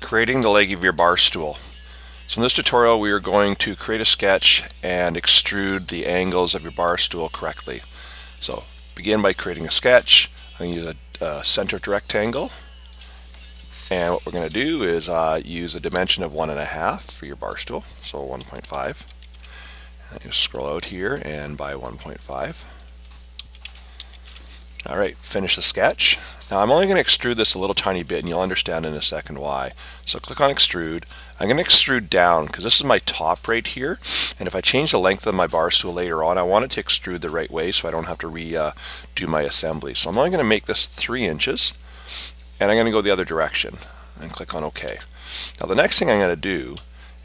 Creating the leg of your bar stool. So in this tutorial we are going to create a sketch and extrude the angles of your bar stool correctly. So begin by creating a sketch. I'm going to use a centered rectangle, and what we're going to do is use a dimension of 1.5 for your bar stool, so 1.5. You scroll out here and by 1.5. Alright, finish the sketch. Now I'm only going to extrude this a little tiny bit, and you'll understand in a second why. So click on extrude. I'm going to extrude down because this is my top right here, and if I change the length of my bar stool later on, I want it to extrude the right way so I don't have to redo my assembly. So I'm only going to make this 3 inches, and I'm going to go the other direction and click on OK. Now the next thing I'm going to do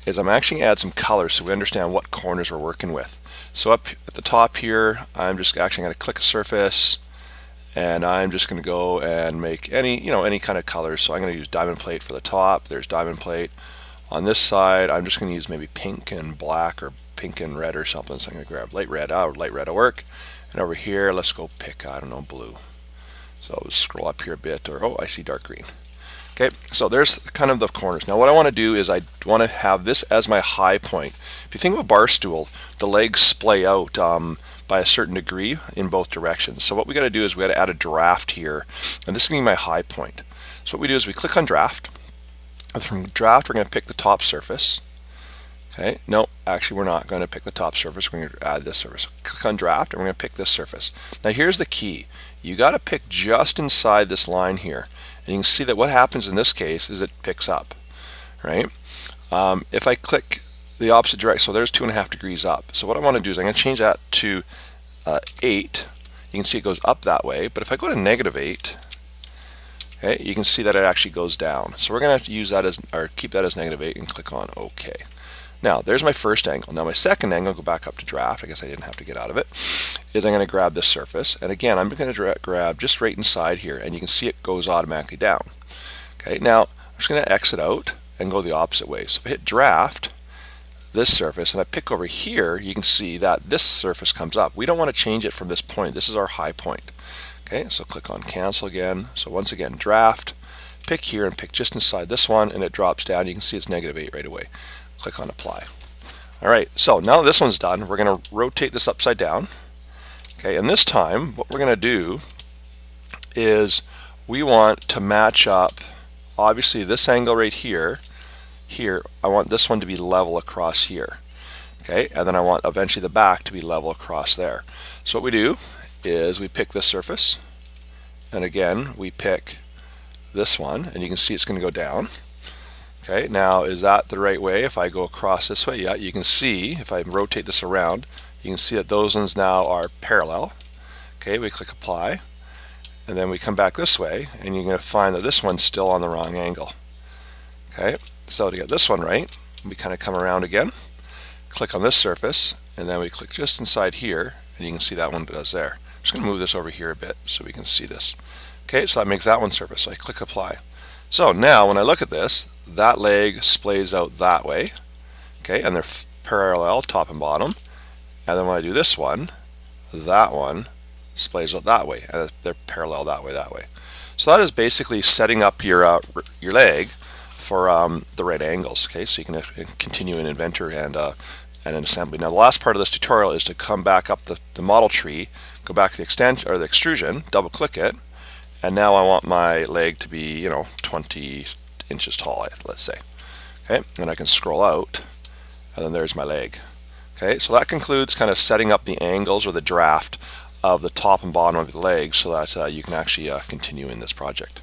is I'm actually going to add some colors so we understand what corners we're working with. So up at the top here, I'm just actually going to click a surface, and I'm just going to go and make any kind of colors. So I'm going to use diamond plate for the top. There's diamond plate. On this side, I'm just going to use maybe pink and black or pink and red or something. So I'm going to grab light red. Light red will work. And over here, let's go pick, I don't know, blue. So I'll scroll up here a bit, or oh, I see dark green. Okay, so there's kind of the corners. Now what I want to do is I want to have this as my high point. If you think of a bar stool, the legs splay out by a certain degree in both directions. So what we got to do is we got to add a draft here, and this is going to be my high point. So what we do is we click on draft, and from draft we're going to pick the top surface. Okay, no, actually we're not going to pick the top surface, we're going to add this surface. Click on draft and we're going to pick this surface. Now here's the key. You got to pick just inside this line here, and you can see that what happens in this case is it picks up, right? If I click the opposite direction, so there's 2.5 degrees up. So what I want to do is I'm going to change that to 8. You can see it goes up that way, but if I go to -8, okay, you can see that it actually goes down. So we're going to have to use that as, or keep that as -8 and click on OK. Now there's my first angle. Now my second angle, go back up to draft, I guess I didn't have to get out of it, is I'm going to grab this surface, and again I'm going to grab just right inside here, and you can see it goes automatically down. Okay, now I'm just going to exit out and go the opposite way. So if I hit draft, this surface, and I pick over here, you can see that this surface comes up. We don't want to change it from this point. This is our high point. Okay, so click on cancel again. So once again, draft, pick here and pick just inside this one, and it drops down. You can see it's -8 right away. Click on apply. Alright, so now this one's done, we're going to rotate this upside down. Okay, and this time what we're going to do is we want to match up, obviously this angle right here, I want this one to be level across here. Okay, and then I want eventually the back to be level across there. So what we do is we pick this surface, and again we pick this one, and you can see it's going to go down. Okay, now is that the right way? If I go across this way, yeah, you can see, if I rotate this around, you can see that those ones now are parallel. Okay, we click apply, and then we come back this way, and you're going to find that this one's still on the wrong angle. Okay, so to get this one right, we kind of come around again, click on this surface, and then we click just inside here, and you can see that one does there. I'm just going to move this over here a bit so we can see this. Okay, so that makes that one surface, so I click apply. So now when I look at this, that leg splays out that way, okay, and they're parallel top and bottom, and then when I do this one, that one splays out that way, and they're parallel that way. So that is basically setting up your leg for the right angles. Okay, so you can continue in Inventor and in assembly. Now the last part of this tutorial is to come back up the model tree, go back to the extension or the extrusion, double click it, and now I want my leg to be 20 inches tall, let's say. Okay, and I can scroll out, and then there's my leg. Okay, so that concludes kind of setting up the angles or the draft of the top and bottom of the leg so that you can actually continue in this project.